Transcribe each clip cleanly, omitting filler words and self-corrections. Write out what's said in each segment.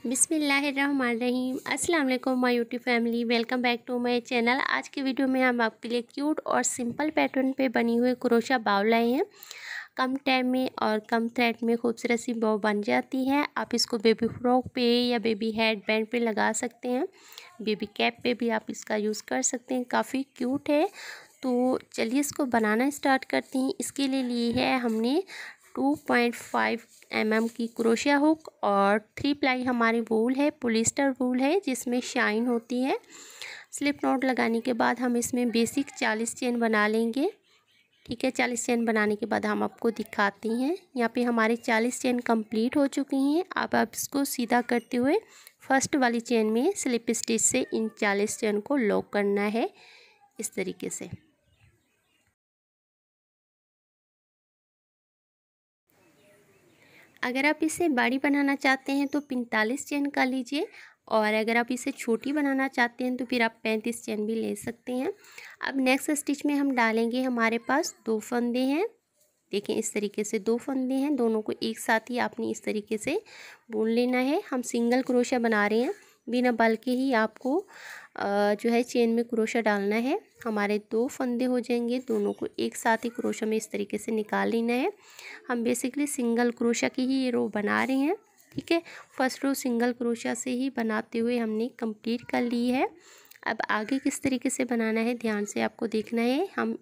बिस्मिल्लाहिर्रहमानिर्रहीम। अस्सलाम वालेकुम my YouTube family, welcome back to my channel. आज की वीडियो में हम आपके लिए क्यूट और सिंपल पैटर्न पे बनी हुई क्रोशा बाव लाए हैं। कम टाइम में और कम थ्रेड में खूबसूरत सी बाव बन जाती है। आप इसको बेबी फ्रॉक पे या बेबी हेड बैंड पे लगा सकते हैं। बेबी कैप पे भी आप इसका यूज़ कर सकते हैं। काफ़ी क्यूट है। तो चलिए इसको बनाना स्टार्ट करते हैं। इसके लिए ली है हमने 2.5 mm की क्रोशिया हुक और 3 प्लाई हमारी वूल है, पॉलिस्टर वूल है जिसमें शाइन होती है। स्लिप नॉट लगाने के बाद हम इसमें बेसिक 40 चेन बना लेंगे। ठीक है, 40 चेन बनाने के बाद हम आपको दिखाते हैं। यहाँ पे हमारे 40 चेन कंप्लीट हो चुकी हैं। अब आप इसको सीधा करते हुए फर्स्ट वाली चेन में स्लिप स्टिच से इन 40 चेन को लॉक करना है इस तरीके से। अगर आप इसे बड़ी बनाना चाहते हैं तो 45 चेन का लीजिए, और अगर आप इसे छोटी बनाना चाहते हैं तो फिर आप 35 चेन भी ले सकते हैं। अब नेक्स्ट स्टिच में हम डालेंगे, हमारे पास 2 फंदे हैं। देखें इस तरीके से 2 फंदे हैं, दोनों को एक साथ ही आपने इस तरीके से बुन लेना है। हम सिंगल क्रोशा बना रहे हैं, बिना बल के ही आपको जो है चेन में क्रोशा डालना है। हमारे 2 फंदे हो जाएंगे, दोनों को एक साथ ही क्रोशा में इस तरीके से निकाल लेना है। हम बेसिकली सिंगल क्रोशा की ही ये रो बना रहे हैं। ठीक है, फर्स्ट रो सिंगल क्रोशा से ही बनाते हुए हमने कंप्लीट कर ली है। अब आगे किस तरीके से बनाना है ध्यान से आपको देखना है। हम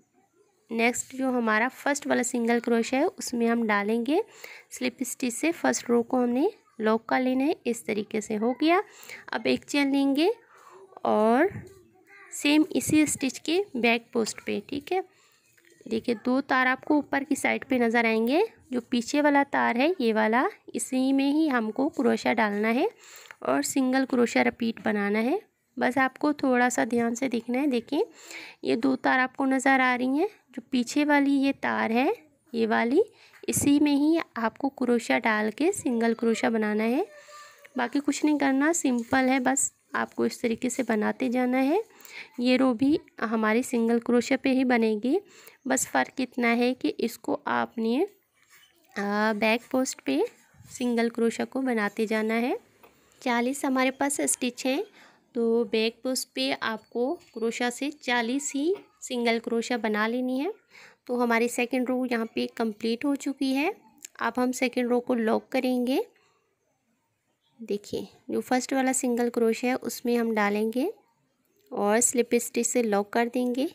नेक्स्ट जो हमारा फर्स्ट वाला सिंगल क्रोशा है उसमें हम डालेंगे स्लिप स्टिच से। फर्स्ट रो को हमने लॉक कर लेना है, इस तरीके से हो गया। अब एक चेन लेंगे और सेम इसी स्टिच के बैक पोस्ट पे, ठीक है, देखिए 2 तार आपको ऊपर की साइड पे नज़र आएंगे। जो पीछे वाला तार है ये वाला, इसी में ही हमको क्रोशा डालना है और सिंगल क्रोशा रिपीट बनाना है। बस आपको थोड़ा सा ध्यान से देखना है। देखिए ये 2 तार आपको नज़र आ रही हैं, जो पीछे वाली ये तार है ये वाली, इसी में ही आपको क्रोशा डाल के सिंगल क्रोशा बनाना है। बाकी कुछ नहीं करना, सिंपल है, बस आपको इस तरीके से बनाते जाना है। ये रो भी हमारी सिंगल क्रोशा पे ही बनेगी। बस फ़र्क इतना है कि इसको आपने बैक पोस्ट पे सिंगल क्रोशा को बनाते जाना है। 40 हमारे पास स्टिच हैं, तो बैक पोस्ट पे आपको क्रोशा से 40 ही सिंगल क्रोशा बना लेनी है। तो हमारी सेकंड रो यहाँ पे कंप्लीट हो चुकी है। अब हम सेकंड रो को लॉक करेंगे। देखिए जो फर्स्ट वाला सिंगल क्रोशा है उसमें हम डालेंगे और स्लिप स्टिच से लॉक कर देंगे।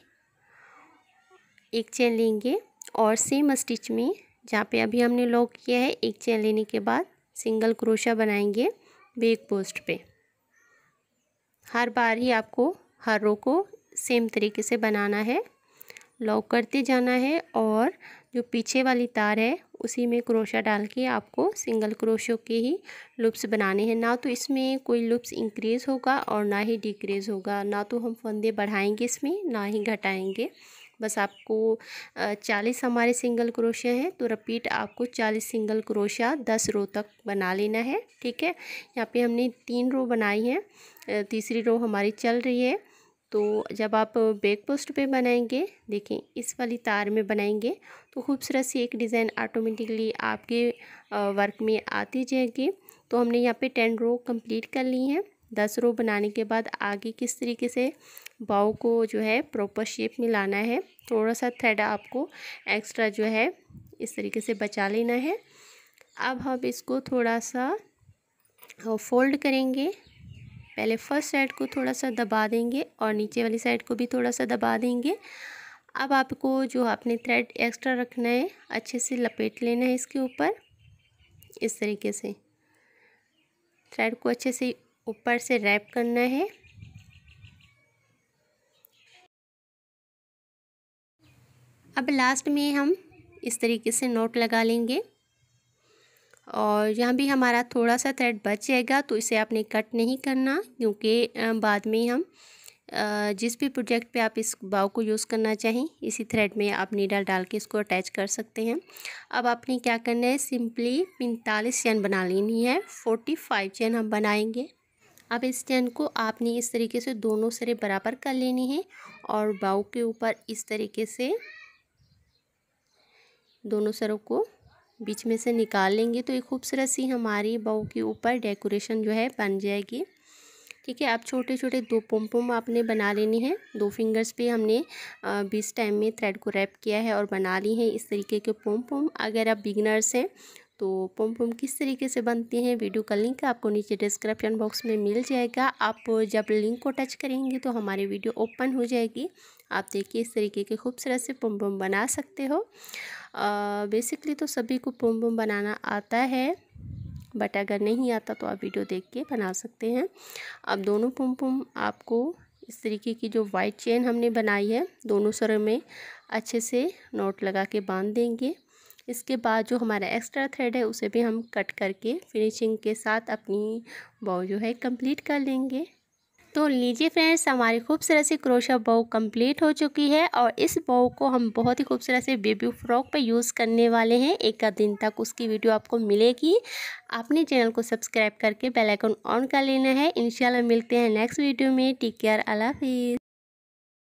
एक चेन लेंगे और सेम स्टिच में जहाँ पे अभी हमने लॉक किया है, एक चेन लेने के बाद सिंगल क्रोशा बनाएंगे बैक पोस्ट पे। हर बार ही आपको हर रो को सेम तरीके से बनाना है, लॉक करते जाना है और जो पीछे वाली तार है उसी में क्रोशा डाल के आपको सिंगल क्रोशों के ही लूप्स बनाने हैं। ना तो इसमें कोई लूप्स इंक्रीज़ होगा और ना ही डिक्रीज़ होगा, ना तो हम फंदे बढ़ाएंगे इसमें ना ही घटाएंगे। बस आपको 40 हमारे सिंगल क्रोशा हैं, तो रिपीट आपको 40 सिंगल क्रोशा 10 रो तक बना लेना है। ठीक है, यहाँ पे हमने 3 रो बनाई हैं, तीसरी रो हमारी चल रही है। तो जब आप बैक पोस्ट पे बनाएंगे, देखें इस वाली तार में बनाएंगे तो खूबसूरत सी एक डिज़ाइन ऑटोमेटिकली आपके वर्क में आती जाएगी। तो हमने यहाँ पे 10 रो कंप्लीट कर ली हैं। 10 रो बनाने के बाद आगे किस तरीके से बाव को जो है प्रॉपर शेप में लाना है। थोड़ा सा थ्रेड आपको एक्स्ट्रा जो है इस तरीके से बचा लेना है। अब हम इसको थोड़ा सा फोल्ड करेंगे। पहले फर्स्ट साइड को थोड़ा सा दबा देंगे और नीचे वाली साइड को भी थोड़ा सा दबा देंगे। अब आपको जो आपने थ्रेड एक्स्ट्रा रखना है अच्छे से लपेट लेना है इसके ऊपर, इस तरीके से थ्रेड को अच्छे से ऊपर से रैप करना है। अब लास्ट में हम इस तरीके से नॉट लगा लेंगे और यहाँ भी हमारा थोड़ा सा थ्रेड बच जाएगा, तो इसे आपने कट नहीं करना, क्योंकि बाद में हम जिस भी प्रोजेक्ट पे आप इस बाव को यूज़ करना चाहें इसी थ्रेड में आप नीडल डाल के इसको अटैच कर सकते हैं। अब आपने क्या करना है, सिंपली 45 चेन बना लेनी है। 45 चेन हम बनाएंगे। अब इस चेन को आपने इस तरीके से दोनों सिरे बराबर कर लेनी है और बाव के ऊपर इस तरीके से दोनों सिरों को बीच में से निकाल लेंगे तो एक खूबसूरत सी हमारी बहू के ऊपर डेकोरेशन जो है बन जाएगी। ठीक है, अब छोटे छोटे 2 पॉम आपने बना लेने हैं। 2 फिंगर्स पे हमने बीच टाइम में थ्रेड को रैप किया है और बना ली हैं इस तरीके के पॉम। अगर आप बिगिनर्स हैं तो पॉम किस तरीके से बनते हैं वीडियो का लिंक आपको नीचे डिस्क्रिप्शन बॉक्स में मिल जाएगा। आप जब लिंक को टच करेंगे तो हमारी वीडियो ओपन हो जाएगी। आप देखिए इस तरीके के खूबसूरत से पॉम बना सकते हो। बेसिकली तो सभी को पॉम बनाना आता है, बट अगर नहीं आता तो आप वीडियो देख के बना सकते हैं। अब दोनों पॉम आपको इस तरीके की जो वाइट चेन हमने बनाई है दोनों सरों में अच्छे से नॉट लगा के बांध देंगे। इसके बाद जो हमारा एक्स्ट्रा थ्रेड है उसे भी हम कट करके फिनिशिंग के साथ अपनी बॉ जो है कंप्लीट कर लेंगे। तो लीजिए फ्रेंड्स, हमारी खूबसूरत सी क्रोशा बॉ कंप्लीट हो चुकी है और इस बॉ को हम बहुत ही खूबसूरत से बेबी फ्रॉक पे यूज़ करने वाले हैं। 1 आध दिन तक उसकी वीडियो आपको मिलेगी। आपने चैनल को सब्सक्राइब करके बेल आइकन ऑन कर लेना है। इंशाल्लाह मिलते हैं नेक्स्ट वीडियो में। टेक केयर, अल्लाह हाफिज़।